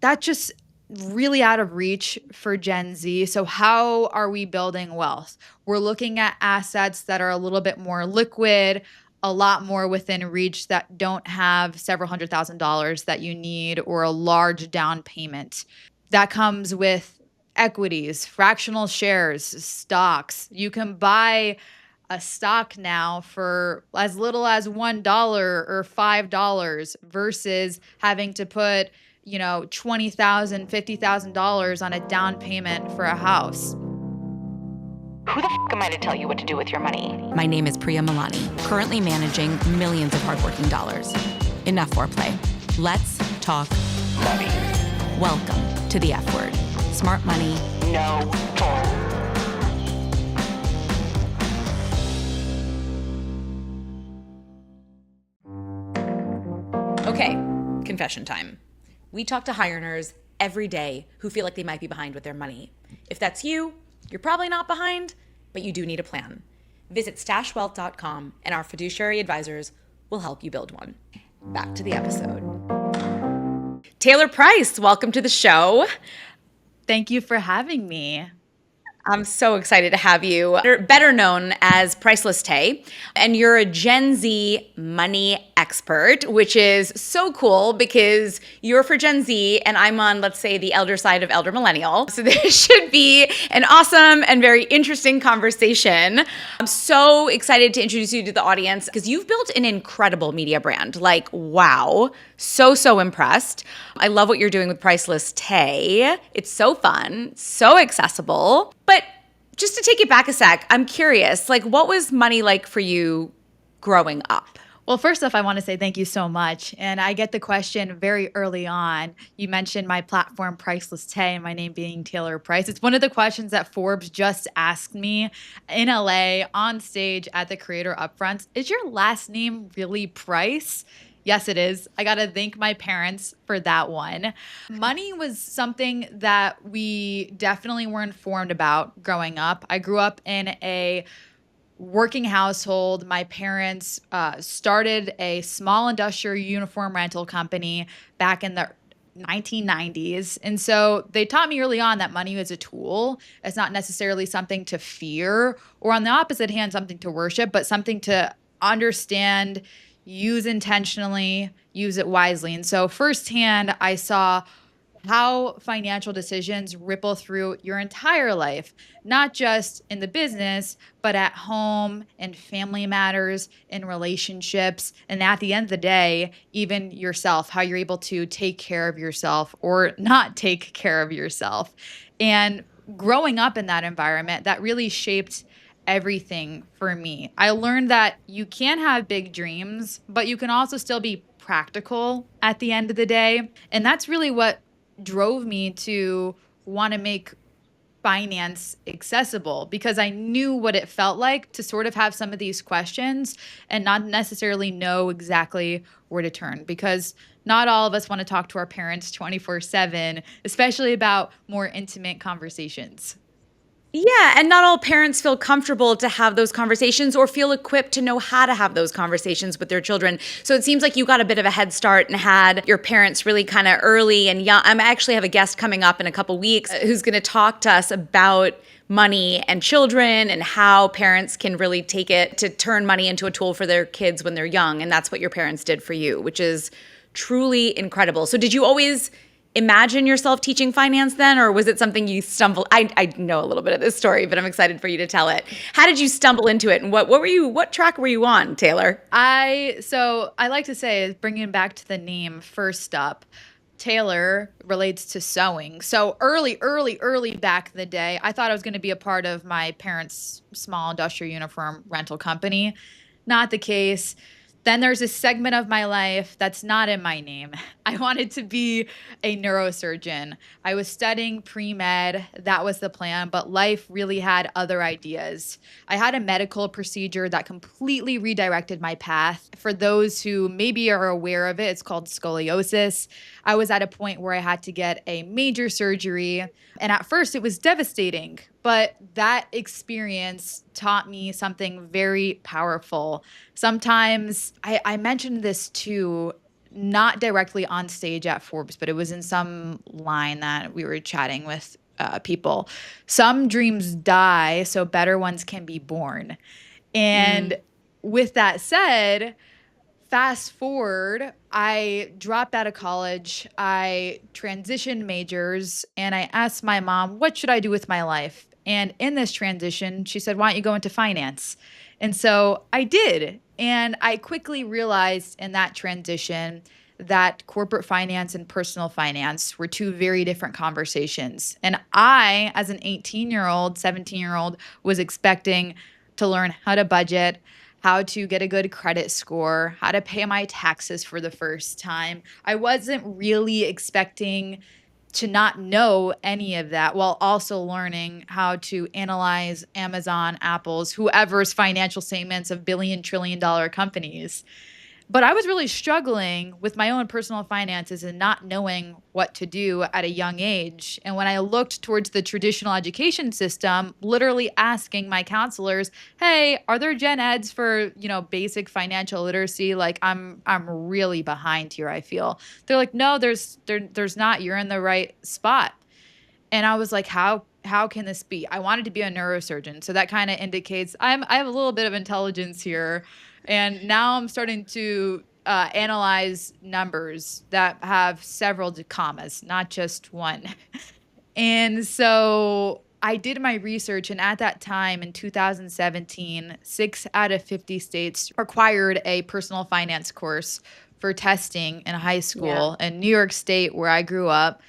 that's just really out of reach for Gen Z. So how are we building wealth? We're looking at assets that are a little bit more liquid, a lot more within reach, that don't have several $100,000 that you need or a large down payment. That comes with equities, fractional shares, stocks. You can buy a stock now for as little as $1 or $5 versus having to put, $20,000, $50,000 on a down payment for a house. Who the f am I to tell you what to do with your money? My name is Priya, currently managing millions of hardworking dollars. Enough foreplay. Let's talk Money. Welcome to the F word. Smart money. No bull. Okay, confession time. We talk to high earners every day who feel like they might be behind with their money. If that's you, you're probably not behind, but you do need a plan. Visit stashwealth.com and our fiduciary advisors will help you build one. Back to the episode. Taylor Price, welcome to the show. Thank you for having me. I'm so excited to have you. You're better known as Priceless Tay, and you're a Gen Z money expert, which is so cool because you're for Gen Z and I'm on, let's say, the elder side of elder millennial. So this should be an awesome and very interesting conversation. I'm so excited to introduce you to the audience because you've built an incredible media brand. Like, wow. So impressed. I love what you're doing with Priceless Tay. It's so fun, so accessible. But just to take it back a sec, I'm curious, like, what was money like for you growing up? Well, first off, I want to say thank you so much. And I get the question very early on. You mentioned my platform, Priceless Tay, and my name being Taylor Price. It's one of the questions that Forbes just asked me in LA on stage at the Creator Upfronts. Is your last name really Price? Yes, it is. I got to thank my parents for that one. Money was something that we definitely were informed about growing up. I grew up in a working household. My parents started a small industrial uniform rental company back in the 1990s. And so they taught me early on that money is a tool. It's not necessarily something to fear, or on the opposite hand, something to worship, but something to understand, use intentionally, use it wisely. And so firsthand, I saw how financial decisions ripple through your entire life, not just in the business, but at home, in family matters, in relationships, and at the end of the day, even yourself, how you're able to take care of yourself or not take care of yourself. And growing up in that environment, that really shaped everything for me. I learned that you can have big dreams, but you can also still be practical at the end of the day. And that's really what drove me to want to make finance accessible, because I knew what it felt like to sort of have some of these questions and not necessarily know exactly where to turn, because not all of us want to talk to our parents 24/7, especially about more intimate conversations. Yeah, and not all parents feel comfortable to have those conversations or feel equipped to know how to have those conversations with their children. So it seems like you got a bit of a head start and had your parents really kind of early and young. I actually have a guest coming up in a couple weeks who's going to talk to us about money and children and how parents can really take it to turn money into a tool for their kids when they're young. And that's what your parents did for you, which is truly incredible. So did you always imagine yourself teaching finance then, or was it something you stumbled? I know a little bit of this story, but I'm excited for you to tell it. How did you stumble into it, and what track were you on, Taylor? I like to say, bringing back to the name first up, Taylor relates to sewing. So early back in the day, I thought I was going to be a part of my parents' small industrial uniform rental company. Not the case. Then there's a segment of my life that's not in my name. I wanted to be a neurosurgeon. I was studying pre-med. That was the plan, but life really had other ideas. I had a medical procedure that completely redirected my path. For those who maybe are aware of it, it's called scoliosis. I was at a point where I had to get a major surgery, and at first it was devastating, but that experience taught me something very powerful. Sometimes I mentioned this too, not directly on stage at Forbes, but it was in some line that we were chatting with people. Some dreams die, so better ones can be born. And with that said, fast forward, I dropped out of college. I transitioned majors and I asked my mom, what should I do with my life? And in this transition, she said, why don't you go into finance? And so I did. And I quickly realized in that transition that corporate finance and personal finance were two very different conversations. And I, as an 18-year-old, 17-year-old, was expecting to learn how to budget, how to get a good credit score, how to pay my taxes for the first time. I wasn't really expecting to not know any of that while also learning how to analyze Amazon, Apple's, whoever's financial statements of billion-trillion-dollar companies. But I was really struggling with my own personal finances and not knowing what to do at a young age. And when I looked towards the traditional education system, literally asking my counselors, "Hey, are there gen eds for, basic financial literacy? Like I'm really behind here, I feel." They're like, "No, there's not. You're in the right spot." And I was like, how can this be? I wanted to be a neurosurgeon. So that kind of indicates I have a little bit of intelligence here. And now I'm starting to analyze numbers that have several commas, not just one. And so I did my research. And at that time in 2017, 6 out of 50 states required a personal finance course for testing in high school. And New York State, where I grew up,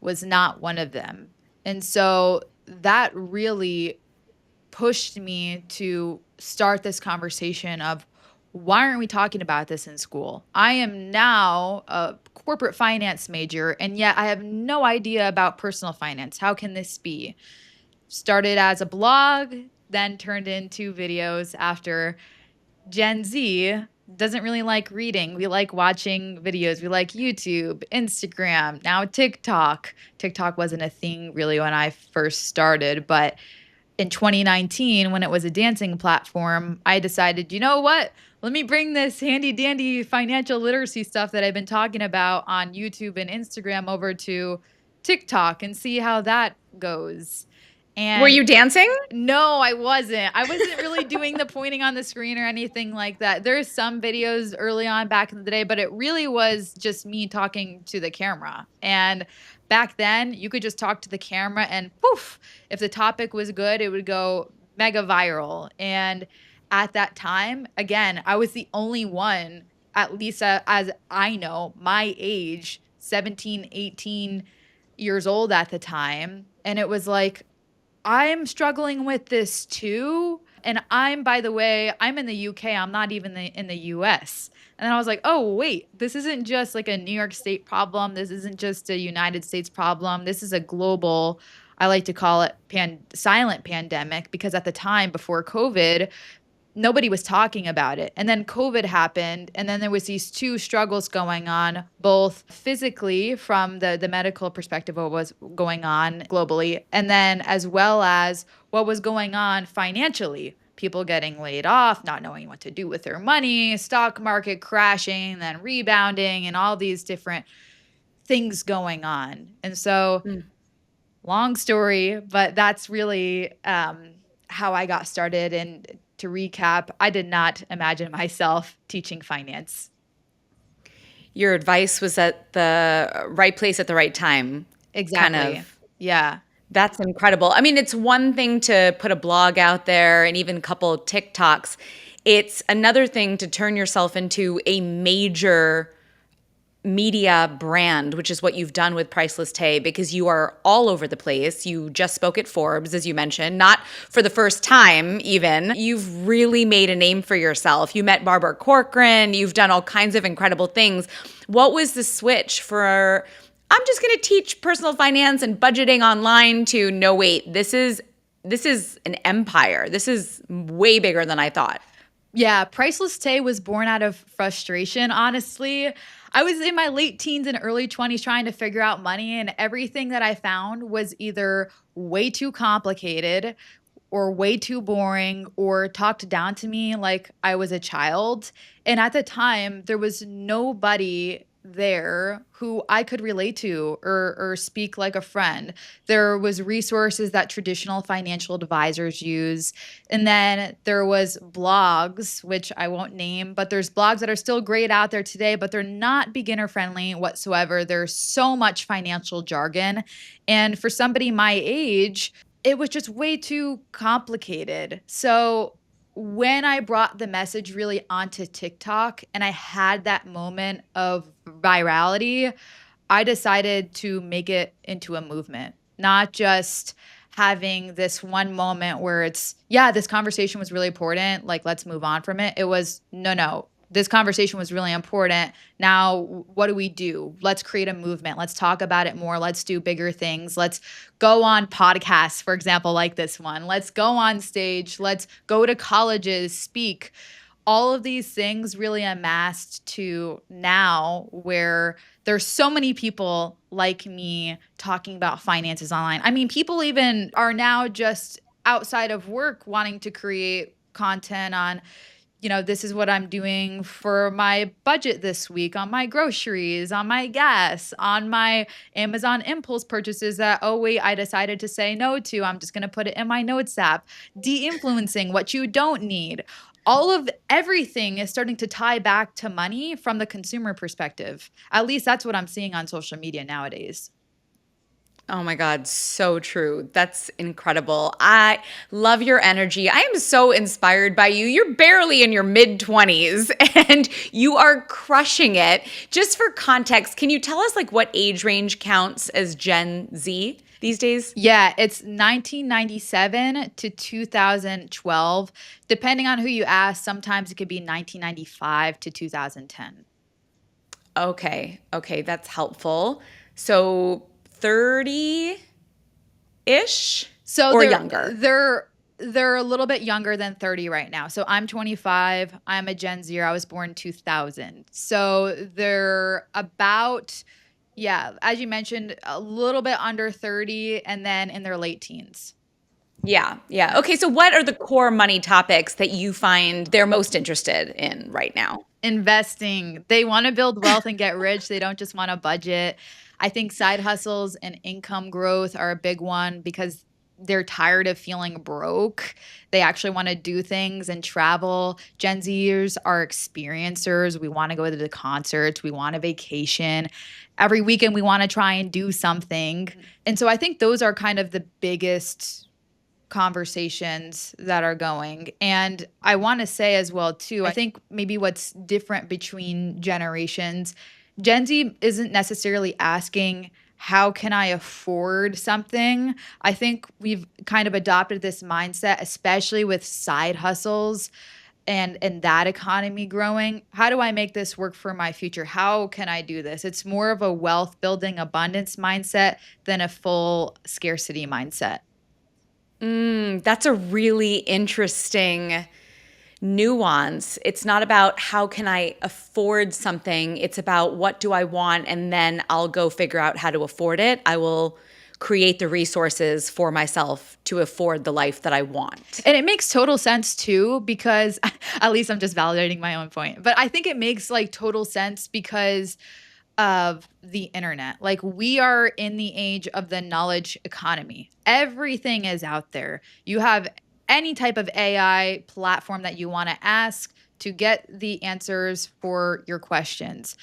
was not one of them. And so that really pushed me to start this conversation of why aren't we talking about this in school? I am now a corporate finance major, and yet I have no idea about personal finance. How can this be? Started as a blog, then turned into videos after. Gen Z doesn't really like reading. We like watching videos. We like YouTube, Instagram, now TikTok. TikTok wasn't a thing really when I first started, but in 2019, when it was a dancing platform, I decided, you know what? Let me bring this handy dandy financial literacy stuff that I've been talking about on YouTube and Instagram over to TikTok and see how that goes. Were And you dancing? no, I wasn't. I wasn't really doing the pointing on the screen or anything like that. There's some videos early on back in the day, but it really was just me talking to the camera. And back then, you could just talk to the camera and poof, if the topic was good, it would go mega viral. And at that time, again, I was the only one, at least as I know, my age, 17, 18 years old at the time. And it was like, I'm struggling with this too. And by the way, I'm in the UK. I'm not even in the US. And then I was like, oh, wait, this isn't just like a New York State problem. This isn't just a United States problem. This is a global, I like to call it silent pandemic, because at the time before COVID, nobody was talking about it. And then COVID happened. And then there was these two struggles going on, both physically from the medical perspective of what was going on globally, and then as well as what was going on financially. People getting laid off, not knowing what to do with their money, stock market crashing, then rebounding, and all these different things going on. And so long story, but that's really how I got started. And to recap, I did not imagine myself teaching finance. Your advice was at the right place at the right time. Exactly. Kind of. Yeah. That's incredible. I mean, it's one thing to put a blog out there and even a couple of TikToks. It's another thing to turn yourself into a major media brand, which is what you've done with Priceless Tay, because you are all over the place. You just spoke at Forbes, as you mentioned, not for the first time even. You've really made a name for yourself. You met Barbara Corcoran. You've done all kinds of incredible things. What was the switch for, I'm just going to teach personal finance and budgeting online, to no, wait, this is an empire. This is way bigger than I thought. Yeah, Priceless Tay was born out of frustration, honestly. I was in my late teens and early 20s trying to figure out money, and everything that I found was either way too complicated or way too boring or talked down to me like I was a child. And at the time, there was nobody there who I could relate to or speak like a friend. There was resources that traditional financial advisors use. And then there was blogs, which I won't name, but there's blogs that are still great out there today, but they're not beginner friendly whatsoever. There's so much financial jargon. And for somebody my age, it was just way too complicated. So when I brought the message really onto TikTok and I had that moment of virality, I decided to make it into a movement, not just having this one moment where it's, yeah, this conversation was really important. Like, let's move on from it. It was, no, this conversation was really important. Now, what do we do? Let's create a movement. Let's talk about it more. Let's do bigger things. Let's go on podcasts, for example, like this one. Let's go on stage. Let's go to colleges, speak. All of these things really amassed to now where there's so many people like me talking about finances online. I mean, people even are now just outside of work wanting to create content on, this is what I'm doing for my budget this week, on my groceries, on my gas, on my Amazon impulse purchases that, oh, wait, I decided to say no to. I'm just going to put it in my notes app. De-influencing what you don't need. All of everything is starting to tie back to money from the consumer perspective. At least that's what I'm seeing on social media nowadays. Oh my God, so true. That's incredible. I love your energy. I am so inspired by you. You're barely in your mid-20s and you are crushing it. Just for context, can you tell us like what age range counts as Gen Z these days? Yeah, it's 1997 to 2012. Depending on who you ask, sometimes it could be 1995 to 2010. Okay, that's helpful. So 30-ish So or they're younger? they're a little bit younger than 30 right now. So I'm 25. I'm a Gen Z. I was born 2000. So they're about, yeah, as you mentioned, a little bit under 30 and then in their late teens. Yeah. Okay, so what are the core money topics that you find they're most interested in right now? Investing. They want to build wealth and get rich. They don't just want a budget. I think side hustles and income growth are a big one because they're tired of feeling broke. They actually want to do things and travel. Gen Zers are experiencers. We want to go to the concerts. We want a vacation. Every weekend, we want to try and do something. And so I think those are kind of the biggest conversations that are going. And I want to say as well, too, I think maybe what's different between generations, Gen Z isn't necessarily asking, how can I afford something? I think we've kind of adopted this mindset, especially with side hustles and that economy growing. How do I make this work for my future? How can I do this? It's more of a wealth building abundance mindset than a full scarcity mindset. That's a really interesting nuance. It's not about how can I afford something. It's about what do I want, and then I'll go figure out how to afford it. I will create the resources for myself to afford the life that I want. And it makes total sense too, because at least I'm just validating my own point. But I think it makes like total sense because of the internet. Like, we are in the age of the knowledge economy. Everything is out there. You have any type of AI platform that you want to ask to get the answers for your questions.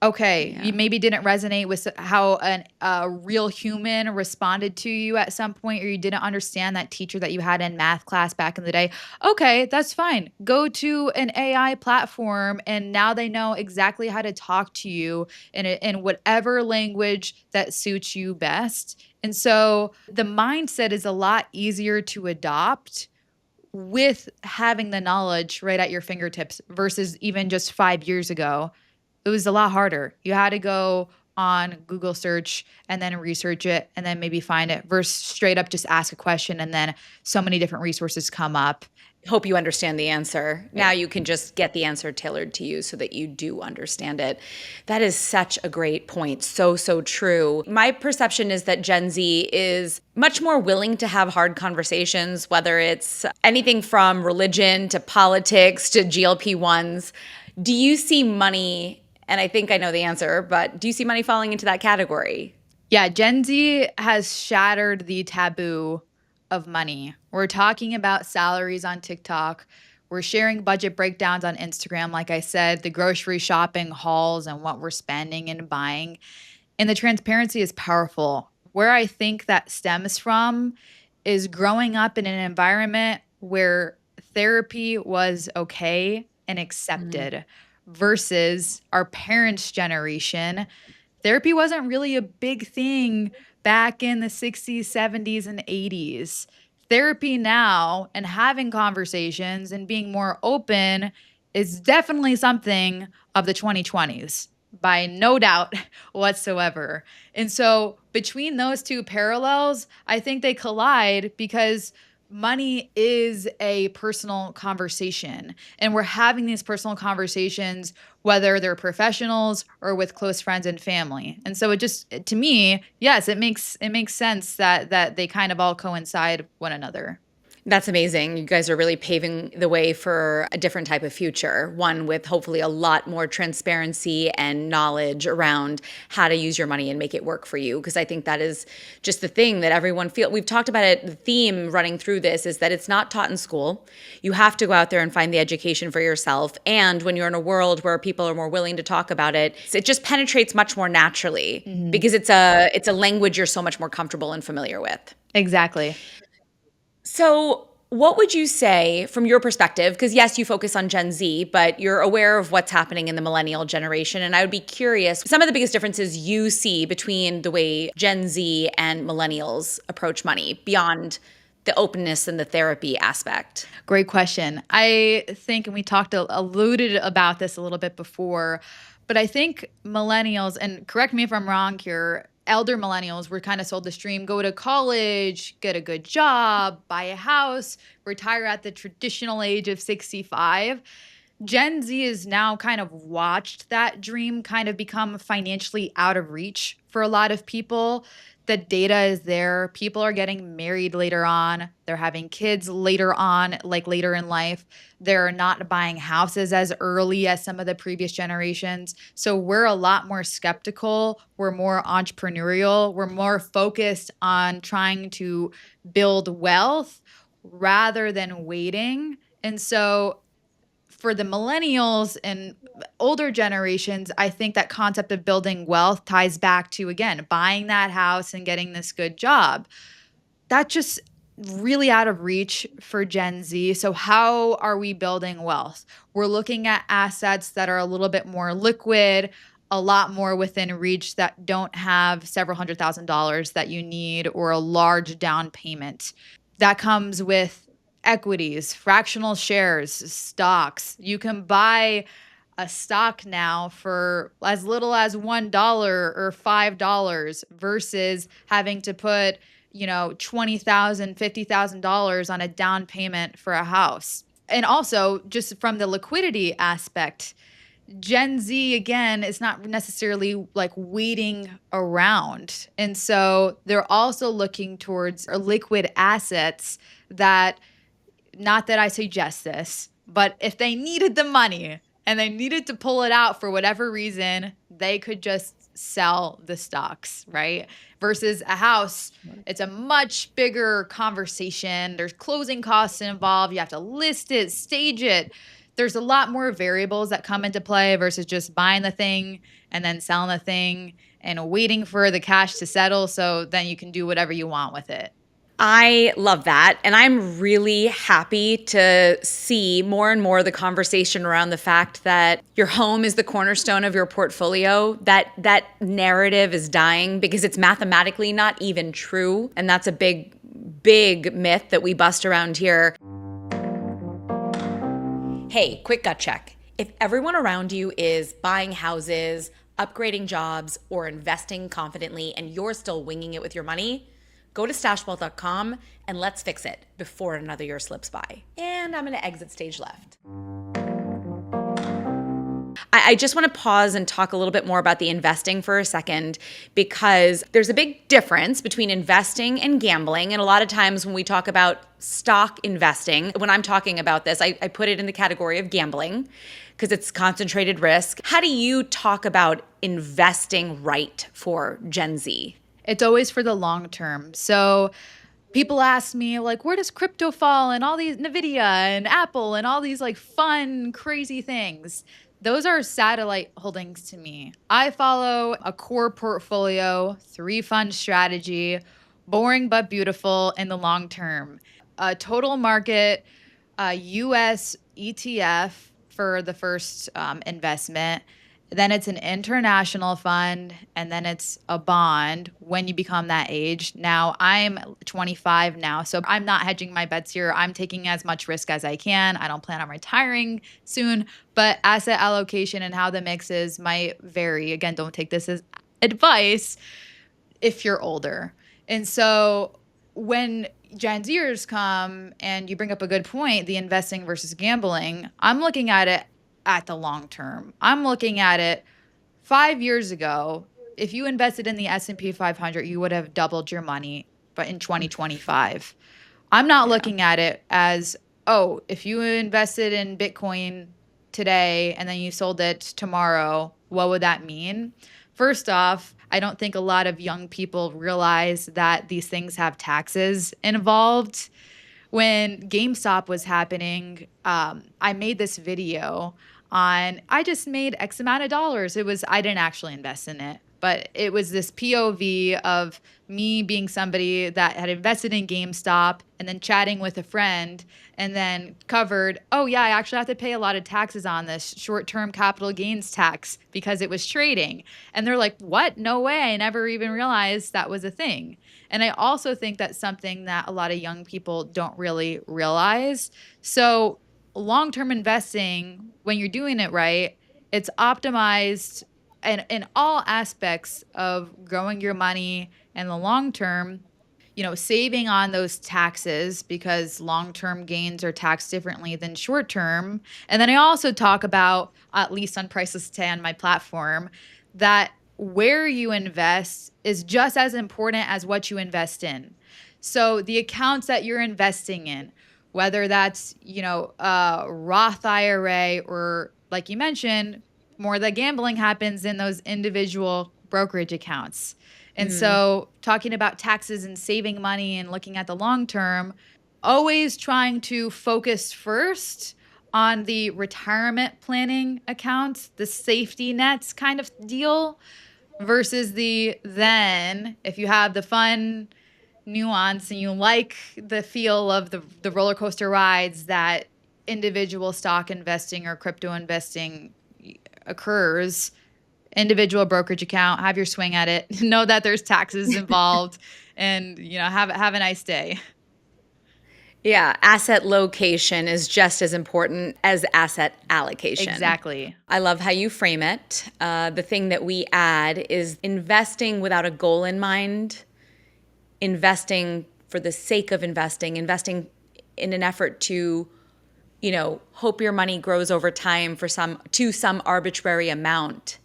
Okay, you maybe didn't resonate with how a real human responded to you at some point, or you didn't understand that teacher that you had in math class back in the day. Okay, that's fine. Go to an AI platform, and now they know exactly how to talk to you in whatever language that suits you best. And so the mindset is a lot easier to adopt with having the knowledge right at your fingertips versus even just 5 years ago. It was a lot harder. You had to go on Google search and then research it and then maybe find it versus straight up just ask a question and then so many different resources come up. Hope you understand the answer. Now you can just get the answer tailored to you so that you do understand it. That is such a great point. So true. My perception is that Gen Z is much more willing to have hard conversations, whether it's anything from religion to politics to GLP-1s. Do you see money And I think I know the answer, but do you see money falling into that category? Yeah, Gen Z has shattered the taboo of money. We're talking about salaries on TikTok. We're sharing budget breakdowns on Instagram, like I said, the grocery shopping hauls and what we're spending and buying. And the transparency is powerful. Where I think that stems from is growing up in an environment where therapy was okay and accepted versus our parents' generation. Therapy wasn't really a big thing back in the 60s, 70s, and 80s. Therapy now and having conversations and being more open is definitely something of the 2020s, by no doubt whatsoever. And so, between those two parallels, I think they collide because money is a personal conversation. And we're having these personal conversations whether they're professionals or with close friends and family. And so it just, to me, yes, it makes sense that they kind of all coincide one another. That's amazing. You guys are really paving the way for a different type of future, one with hopefully a lot more transparency and knowledge around how to use your money and make it work for you. Because I think that is just the thing that everyone feels. We've talked about it. The theme running through this is that it's not taught in school. You have to go out there and find the education for yourself. And when you're in a world where people are more willing to talk about it, it just penetrates much more naturally because it's a language you're so much more comfortable and familiar with. Exactly. So what would you say from your perspective? Because yes, you focus on Gen Z, but you're aware of what's happening in the millennial generation. And I would be curious, some of the biggest differences you see between the way Gen Z and millennials approach money beyond the openness and the therapy aspect. Great question. I think, and we alluded about this a little bit before, but I think millennials, and correct me if I'm wrong here, elder millennials were kind of sold this dream: go to college, get a good job, buy a house, retire at the traditional age of 65. Gen Z is now kind of watched that dream kind of become financially out of reach for a lot of people. The data is there. People are getting married later on. They're having kids later on, like later in life. They're not buying houses as early as some of the previous generations. So we're a lot more skeptical. We're more entrepreneurial. We're more focused on trying to build wealth rather than waiting. And so for the millennials and older generations, I think that concept of building wealth ties back to, again, buying that house and getting this good job. That's just really out of reach for Gen Z. So how are we building wealth? We're looking at assets that are a little bit more liquid, a lot more within reach, that don't have several $100,000 that you need or a large down payment. That comes with equities, fractional shares, stocks. You can buy a stock now for as little as $1 or $5 versus having to put, $20,000, $50,000 on a down payment for a house. And also, just from the liquidity aspect, Gen Z, again, is not necessarily like waiting around. And so they're also looking towards liquid assets that, not that I suggest this, but if they needed the money and they needed to pull it out for whatever reason, they could just sell the stocks, right? Versus a house, it's a much bigger conversation. There's closing costs involved. You have to list it, stage it. There's a lot more variables that come into play versus just buying the thing and then selling the thing and waiting for the cash to settle so then you can do whatever you want with it. I love that. And I'm really happy to see more and more the conversation around the fact that your home is the cornerstone of your portfolio. That narrative is dying because it's mathematically not even true. And that's a big, big myth that we bust around here. Hey, quick gut check. If everyone around you is buying houses, upgrading jobs, or investing confidently, and you're still winging it with your money, go to stashwealth.com and let's fix it before another year slips by. And I'm going to exit stage left. I just want to pause and talk a little bit more about the investing for a second, because there's a big difference between investing and gambling. And a lot of times when we talk about stock investing, when I'm talking about this, I put it in the category of gambling because it's concentrated risk. How do you talk about investing right for Gen Z? It's always for the long term. So people ask me, like, where does crypto fall and all these Nvidia and Apple and all these like fun, crazy things? Those are satellite holdings to me. I follow a core portfolio, 3 fund strategy, boring but beautiful in the long term. A total market US ETF for the first investment. Then it's an international fund, and then it's a bond when you become that age. Now, I'm 25 now, so I'm not hedging my bets here. I'm taking as much risk as I can. I don't plan on retiring soon, but asset allocation and how the mix is might vary. Again, don't take this as advice if you're older. And so when Gen Zers come and you bring up a good point, the investing versus gambling, I'm looking at it at the long term. I'm looking at it 5 years ago. If you invested in the S&P 500, you would have doubled your money, but in 2025. I'm not looking at it as, oh, if you invested in Bitcoin today and then you sold it tomorrow, what would that mean? First off, I don't think a lot of young people realize that these things have taxes involved. When GameStop was happening, I made this video on, I just made X amount of dollars. I didn't actually invest in it, but it was this POV of me being somebody that had invested in GameStop and then chatting with a friend and then covered, oh yeah, I actually have to pay a lot of taxes on this short-term capital gains tax because it was trading. And they're like, what? No way. I never even realized that was a thing. And I also think that's something that a lot of young people don't really realize. So long-term investing, when you're doing it right, it's optimized in all aspects of growing your money in the long term, saving on those taxes because long-term gains are taxed differently than short-term. And then I also talk about, at least on Priceless Tay on my platform, that where you invest is just as important as what you invest in. So the accounts that you're investing in, whether that's, a Roth IRA or, like you mentioned, more of the gambling happens in those individual brokerage accounts. And so talking about taxes and saving money and looking at the long term, always trying to focus first on the retirement planning accounts, the safety nets kind of deal, versus then if you have the fun nuance and you like the feel of the roller coaster rides that individual stock investing or crypto investing occurs, individual brokerage account, have your swing at it, know that there's taxes involved, and have a nice day. Yeah, asset location is just as important as asset allocation. Exactly. I love how you frame it. The thing that we add is investing without a goal in mind, investing for the sake of investing in an effort to, hope your money grows over time to some arbitrary amount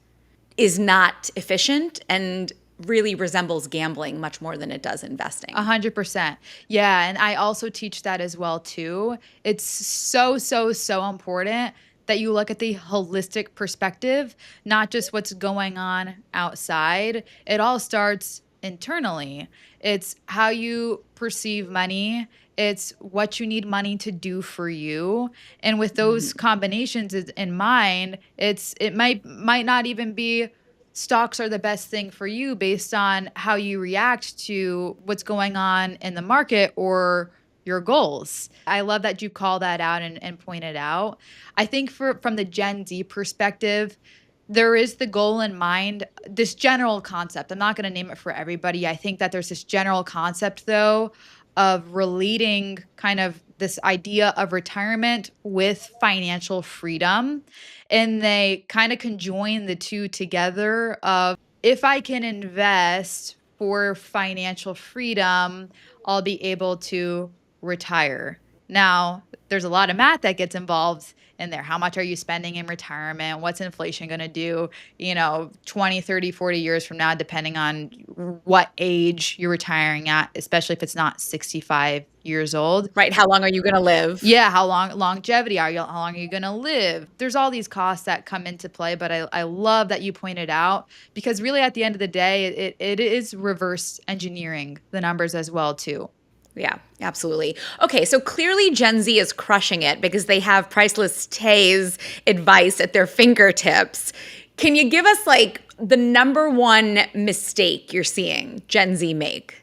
is not efficient and really resembles gambling much more than it does investing. 100%. Yeah, and I also teach that as well too. It's so, so, so important that you look at the holistic perspective, not just what's going on outside. It all starts internally. It's how you perceive money. It's what you need money to do for you. And with those combinations in mind, it might not even be stocks are the best thing for you based on how you react to what's going on in the market or your goals. I love that you call that out and point it out. I think from the Gen Z perspective, there is the goal in mind, this general concept. I'm not going to name it for everybody. I think that there's this general concept, though, of relating kind of this idea of retirement with financial freedom. And they kind of conjoin the two together of, if I can invest for financial freedom, I'll be able to retire. Now, there's a lot of math that gets involved in there. How much are you spending in retirement? What's inflation going to do, 20, 30, 40 years from now, depending on what age you're retiring at, especially if it's not 65 years old. Right. How long are you going to live? Yeah, how long longevity are you? How long are you going to live? There's all these costs that come into play, but I love that you pointed out, because really at the end of the day, it is reverse engineering the numbers as well too. Yeah, absolutely. Okay, so clearly Gen Z is crushing it because they have Priceless Tay's advice at their fingertips. Can you give us like the number one mistake you're seeing Gen Z make?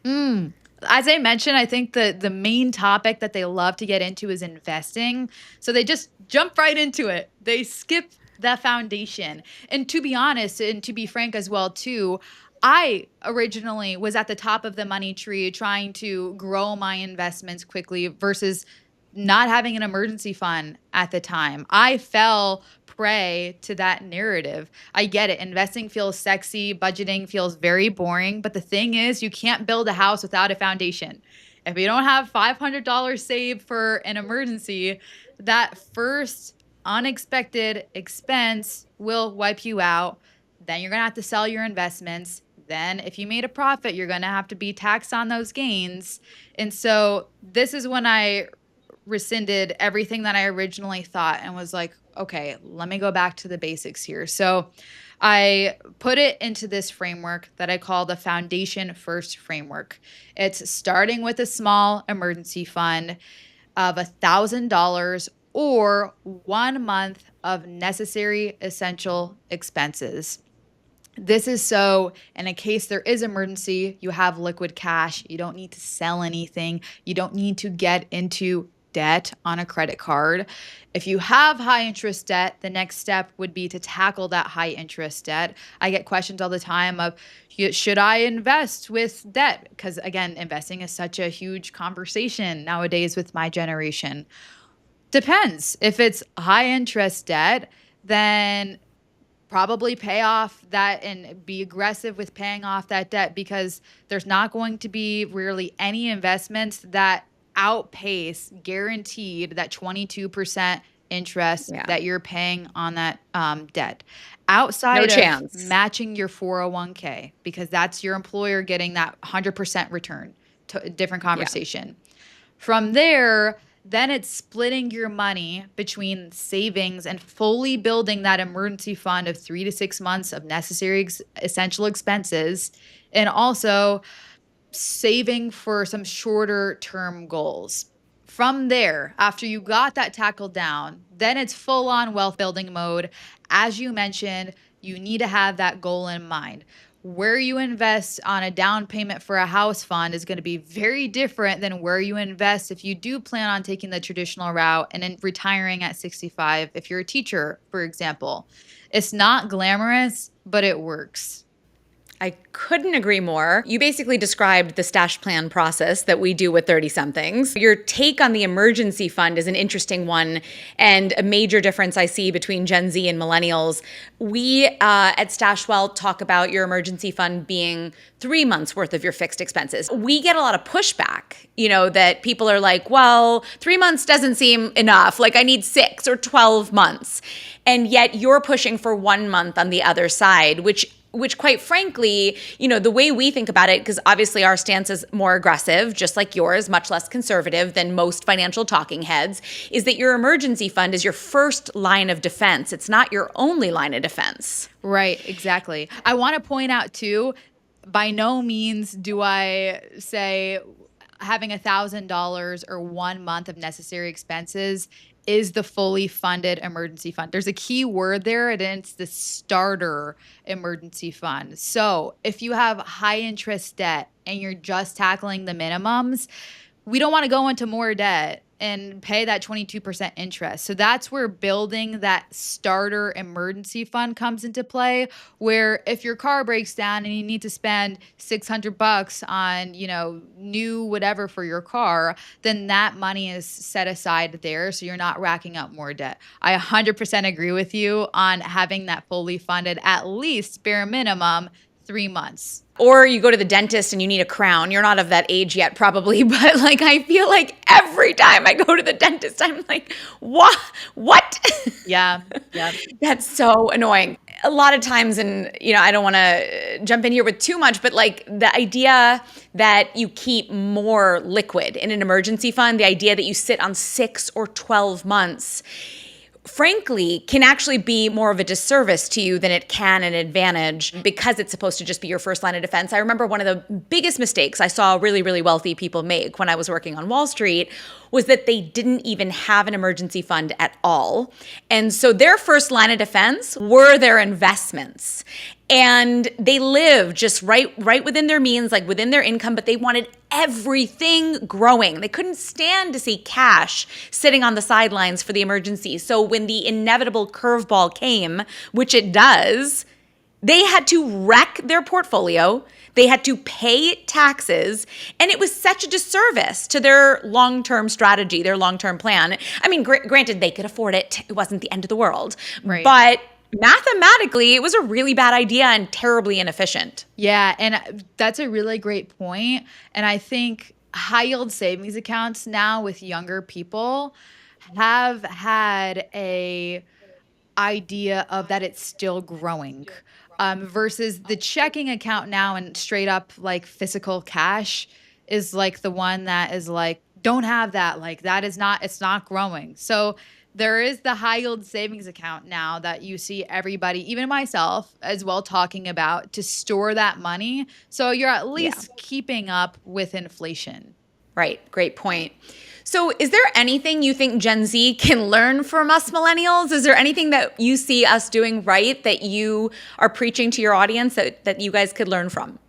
As I mentioned, I think the main topic that they love to get into is investing. So they just jump right into it. They skip the foundation. And to be honest, and to be frank as well too, I originally was at the top of the money tree trying to grow my investments quickly versus not having an emergency fund at the time. I fell prey to that narrative. I get it. Investing feels sexy, budgeting feels very boring. But the thing is, you can't build a house without a foundation. If you don't have $500 saved for an emergency, that first unexpected expense will wipe you out. Then you're going to have to sell your investments. Then if you made a profit, you're going to have to be taxed on those gains. And so this is when I rescinded everything that I originally thought and was like, okay, let me go back to the basics here. So I put it into this framework that I call the foundation first framework. It's starting with a small emergency fund of $1,000 or 1 month of necessary essential expenses. This is so in case there is emergency, you have liquid cash. You don't need to sell anything. You don't need to get into debt on a credit card. If you have high interest debt, the next step would be to tackle that high interest debt. I get questions all the time of, should I invest with debt? Because again, investing is such a huge conversation nowadays with my generation. Depends. If it's high interest debt, then probably pay off that and be aggressive with paying off that debt, because there's not going to be really any investments that outpace guaranteed that 22% interest that you're paying on that debt outside of matching your 401k, because that's your employer getting that 100% return. Different conversation. From there, then it's splitting your money between savings and fully building that emergency fund of 3 to 6 months of necessary essential expenses, and also saving for some shorter term goals. From there, after you got that tackled down, then it's full on wealth building mode. As you mentioned, you need to have that goal in mind. Where you invest on a down payment for a house fund is going to be very different than where you invest if you do plan on taking the traditional route and then retiring at 65. If you're a teacher, for example, it's not glamorous, but it works. I couldn't agree more. You basically described the stash plan process that we do with 30-somethings. Your take on the emergency fund is an interesting one and a major difference I see between Gen Z and Millennials. We at Stashwell talk about your emergency fund being 3 months worth of your fixed expenses. We get a lot of pushback, that people are like, well, 3 months doesn't seem enough. Like I need 6 or 12 months. And yet you're pushing for 1 month on the other side, which quite frankly, the way we think about it, because obviously our stance is more aggressive, just like yours, much less conservative than most financial talking heads, is that your emergency fund is your first line of defense. It's not your only line of defense. Right, exactly. I want to point out too, by no means do I say having $1,000 or 1 month of necessary expenses is the fully funded emergency fund. There's a key word there, and it's the starter emergency fund. So if you have high interest debt and you're just tackling the minimums, we don't want to go into more debt and pay that 22% interest. So that's where building that starter emergency fund comes into play, where if your car breaks down and you need to spend $600 on, new whatever for your car, then that money is set aside there so you're not racking up more debt. I 100% agree with you on having that fully funded, at least bare minimum, 3 months. Or you go to the dentist and you need a crown. You're not of that age yet, probably, but like I feel like every time I go to the dentist, I'm like, what? What? Yeah. Yeah. That's so annoying. A lot of times, and I don't want to jump in here with too much, but like the idea that you keep more liquid in an emergency fund, the idea that you sit on 6 or 12 months, frankly, can actually be more of a disservice to you than it can an advantage because it's supposed to just be your first line of defense. I remember one of the biggest mistakes I saw really, really wealthy people make when I was working on Wall Street was that they didn't even have an emergency fund at all. And so their first line of defense were their investments. And they lived just right within their means, like within their income, but they wanted everything growing. They couldn't stand to see cash sitting on the sidelines for the emergency. So when the inevitable curveball came, which it does, they had to wreck their portfolio. They had to pay taxes, and it was such a disservice to their long-term strategy, their long-term plan. I mean, granted, they could afford it. It wasn't the end of the world. Right. But mathematically, it was a really bad idea and terribly inefficient. Yeah, and that's a really great point. And I think high yield savings accounts now with younger people have had a idea of that it's still growing, versus the checking account now and straight up like physical cash is like the one that is like, don't have that. Like that is not, it's not growing. So there is the high yield savings account now that you see everybody, even myself as well, talking about to store that money. So you're at least keeping up with inflation. Right. Great point. So is there anything you think Gen Z can learn from us millennials? Is there anything that you see us doing right that you are preaching to your audience that you guys could learn from?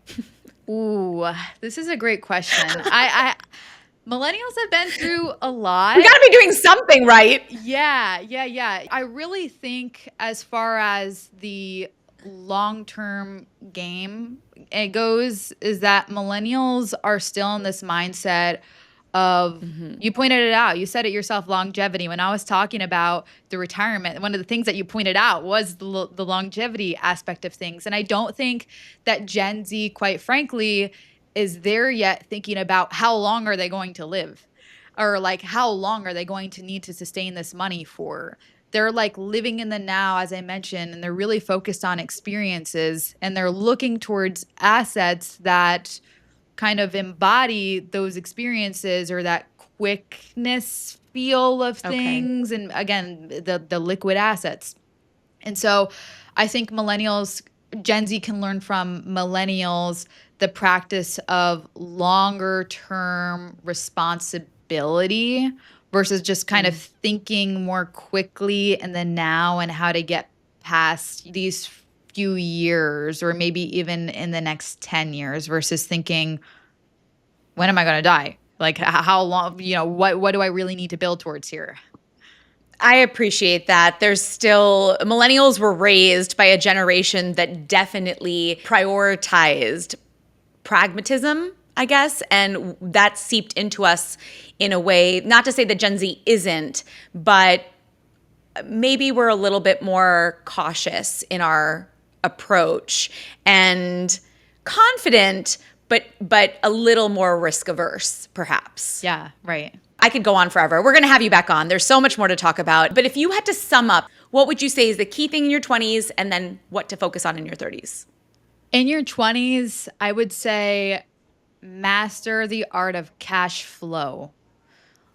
Ooh, this is a great question. Millennials have been through a lot. We got to be doing something right. Yeah. I really think as far as the long-term game it goes is that millennials are still in this mindset of, you pointed it out, you said it yourself, longevity. When I was talking about the retirement, one of the things that you pointed out was the longevity aspect of things. And I don't think that Gen Z, quite frankly, is there yet thinking about how long are they going to live, or like how long are they going to need to sustain this money for. They're like living in the now, as I mentioned, and they're really focused on experiences, and they're looking towards assets that kind of embody those experiences or that quickness feel of things. And again, the liquid assets. And so I think Gen Z can learn from millennials the practice of longer term responsibility versus just kind of thinking more quickly in the now and how to get past these few years or maybe even in the next 10 years versus thinking, when am I going to die? Like how long, what do I really need to build towards here? I appreciate that. Millennials were raised by a generation that definitely prioritized pragmatism, I guess, and that seeped into us in a way, not to say that Gen Z isn't, but maybe we're a little bit more cautious in our approach and confident, but a little more risk averse, perhaps. Yeah, right. I could go on forever. We're going to have you back on. There's so much more to talk about. But if you had to sum up, what would you say is the key thing in your 20s and then what to focus on in your 30s? In your 20s, I would say master the art of cash flow.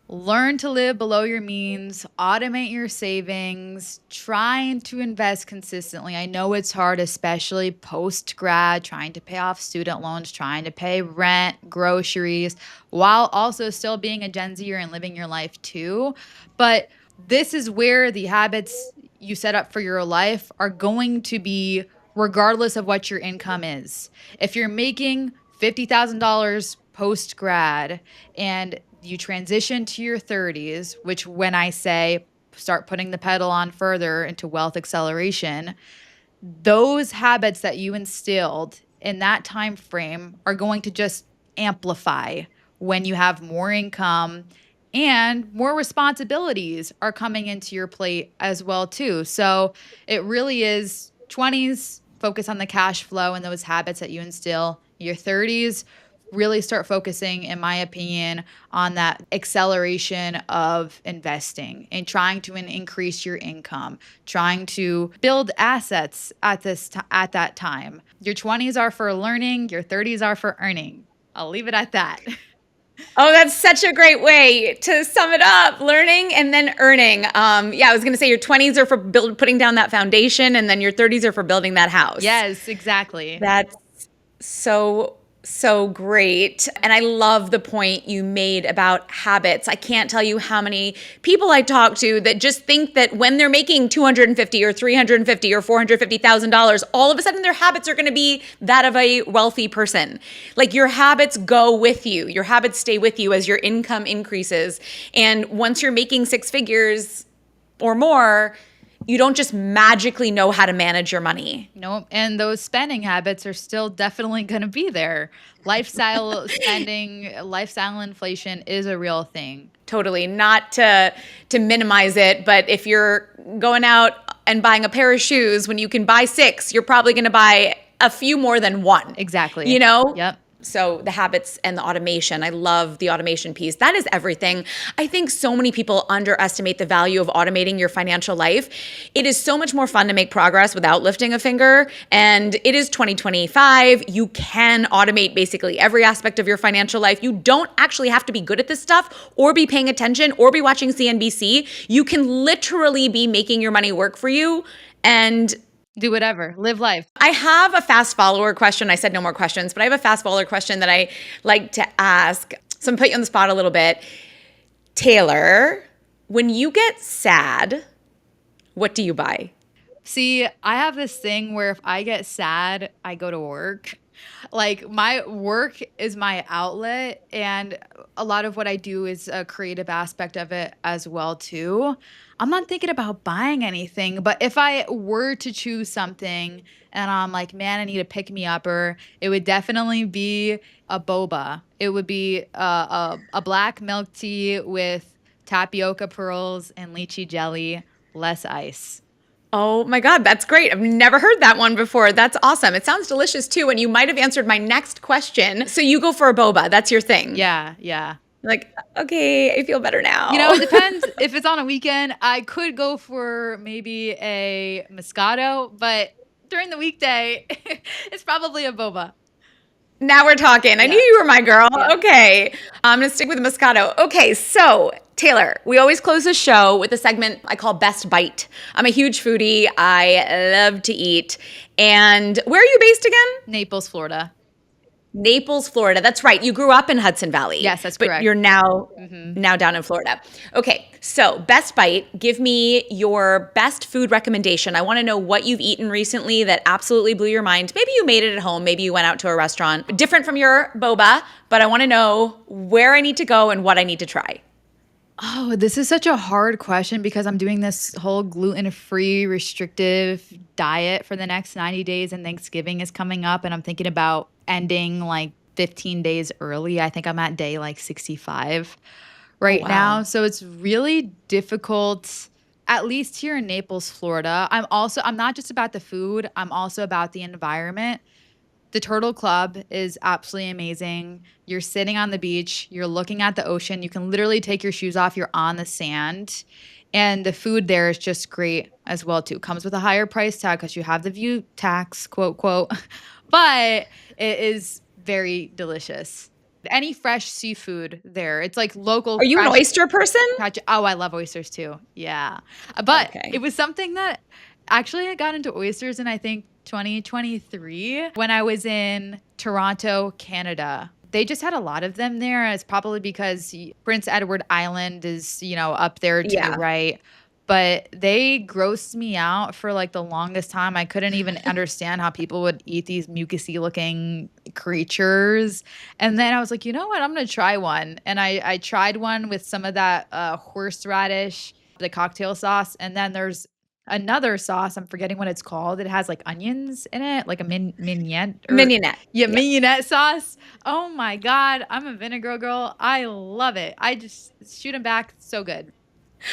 Learn to live below your means, automate your savings, trying to invest consistently. I know it's hard, especially post-grad, trying to pay off student loans, trying to pay rent, groceries, while also still being a Gen Zer and living your life too. But this is where the habits you set up for your life are going to be regardless of what your income is. If you're making $50,000 post-grad and you transition to your 30s, which when I say start putting the pedal on further into wealth acceleration, those habits that you instilled in that time frame are going to just amplify when you have more income and more responsibilities are coming into your plate as well too. So it really is 20s, focus on the cash flow and those habits that you instill. Your 30s, really start focusing, in my opinion, on that acceleration of investing and trying to increase your income, trying to build assets at that time. Your 20s are for learning, your 30s are for earning. I'll leave it at that. Oh, that's such a great way to sum it up. Learning and then earning. Yeah, I was going to say your 20s are for putting down that foundation, and then your 30s are for building that house. Yes, exactly. That's so great. And I love the point you made about habits. I can't tell you how many people I talk to that just think that when they're making $250 or $350 or $450,000, all of a sudden their habits are going to be that of a wealthy person. Like, your habits go with you. Your habits stay with you as your income increases. And once you're making six figures or more, you don't just magically know how to manage your money. Nope. And those spending habits are still definitely going to be there. Lifestyle spending, lifestyle inflation is a real thing. Totally. Not to minimize it, but if you're going out and buying a pair of shoes when you can buy six, you're probably going to buy a few more than one. Exactly. You know? Yep. So the habits and the automation, I love the automation piece. That is everything. I think so many people underestimate the value of automating your financial life. It is so much more fun to make progress without lifting a finger. And it is 2025. You can automate basically every aspect of your financial life. You don't actually have to be good at this stuff or be paying attention or be watching CNBC. You can literally be making your money work for you and do whatever, live life. I have a fast follower question. I said no more questions, but I have a fast follower question that I like to ask. So I'm going to put you on the spot a little bit. Taylor, when you get sad, what do you buy? See, I have this thing where if I get sad, I go to work. Like, my work is my outlet, and a lot of what I do is a creative aspect of it as well too. I'm not thinking about buying anything, but if I were to choose something and I'm like, man, I need a pick me upper, it would definitely be a boba. It would be a black milk tea with tapioca pearls and lychee jelly, less ice. Oh my God, that's great. I've never heard that one before. That's awesome. It sounds delicious too. And you might have answered my next question. So you go for a boba. That's your thing. Yeah. Like, okay, I feel better now. You know, it depends. If it's on a weekend, I could go for maybe a Moscato, but during the weekday, it's probably a boba. Now we're talking. I knew you were my girl. Yeah. Okay. I'm going to stick with the Moscato. Okay, so Taylor, we always close the show with a segment I call Best Bite. I'm a huge foodie. I love to eat. And where are you based again? Naples, Florida. Naples, Florida. That's right. You grew up in Hudson Valley. Yes, that's correct. But you're now down in Florida. Okay, so Best Bite, give me your best food recommendation. I want to know what you've eaten recently that absolutely blew your mind. Maybe you made it at home. Maybe you went out to a restaurant. Different from your boba, but I want to know where I need to go and what I need to try. Oh, this is such a hard question because I'm doing this whole gluten-free restrictive diet for the next 90 days and Thanksgiving is coming up and I'm thinking about ending like 15 days early. I think I'm at day like 65 right now. So it's really difficult, at least here in Naples, Florida. I'm not just about the food. I'm also about the environment. The Turtle Club is absolutely amazing. You're sitting on the beach. You're looking at the ocean. You can literally take your shoes off. You're on the sand. And the food there is just great as well, too. Comes with a higher price tag because you have the view tax, quote, quote. But it is very delicious. Any fresh seafood there. It's like local. Are you an oyster person? Oh, I love oysters, too. Yeah. But It was something that actually I got into oysters in, I think, 2023 when I was in Toronto, Canada. They just had a lot of them there. It's probably because Prince Edward Island is, up there to the right. But they grossed me out for like the longest time. I couldn't even understand how people would eat these mucusy looking creatures. And then I was like, you know what? I'm going to try one. And I tried one with some of that horseradish, the cocktail sauce. And then there's another sauce, I'm forgetting what it's called. It has like onions in it, like a mignonette. Yeah, mignonette sauce. Oh my God. I'm a vinegar girl. I love it. I just shoot them back. So good.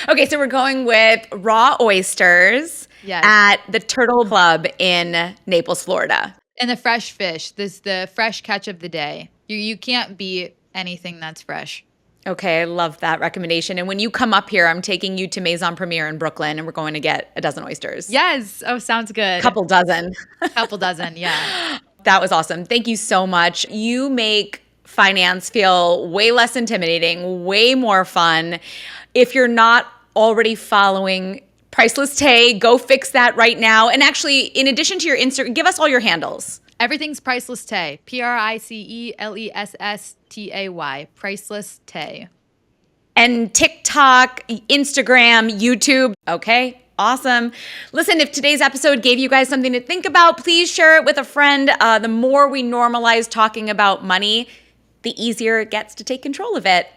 Okay, so we're going with raw oysters at the Turtle Club in Naples, Florida. And the fresh fish. This is the fresh catch of the day. You can't beat anything that's fresh. Okay, I love that recommendation. And when you come up here, I'm taking you to Maison Premier in Brooklyn, and we're going to get a dozen oysters. Yes. Oh, sounds good. Couple dozen. Couple dozen, yeah. That was awesome. Thank you so much. You make finance feel way less intimidating, way more fun. If you're not already following Priceless Tay, go fix that right now. And actually, in addition to your Instagram, give us all your handles. Everything's Priceless Tay. PricelessTay. Priceless Tay. And TikTok, Instagram, YouTube. Okay, awesome. Listen, if today's episode gave you guys something to think about, please share it with a friend. The more we normalize talking about money, the easier it gets to take control of it.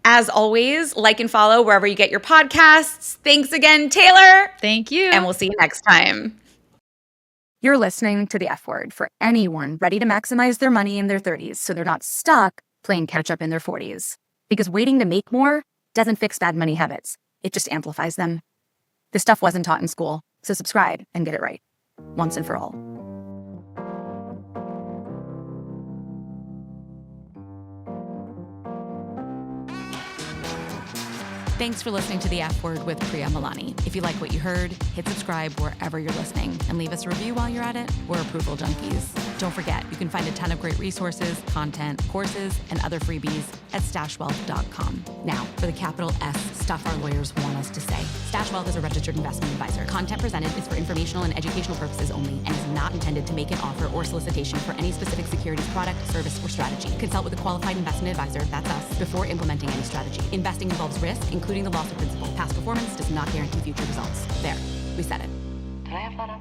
As always, like and follow wherever you get your podcasts. Thanks again, Taylor. Thank you. And we'll see you next time. You're listening to The F Word for anyone ready to maximize their money in their 30s so they're not stuck playing catch up in their 40s. Because waiting to make more doesn't fix bad money habits. It just amplifies them. This stuff wasn't taught in school, so subscribe and get it right. Once and for all. Thanks for listening to The F Word with Priya Milani. If you like what you heard, hit subscribe wherever you're listening and leave us a review while you're at it. We're approval junkies. Don't forget, you can find a ton of great resources, content, courses, and other freebies at stashwealth.com. Now, for the capital S stuff our lawyers want us to say. StashWealth is a registered investment advisor. Content presented is for informational and educational purposes only and is not intended to make an offer or solicitation for any specific securities, product, service, or strategy. Consult with a qualified investment advisor, that's us, before implementing any strategy. Investing involves risk, including the loss of principal. Past performance does not guarantee future results. There, we said it. Did I have that up?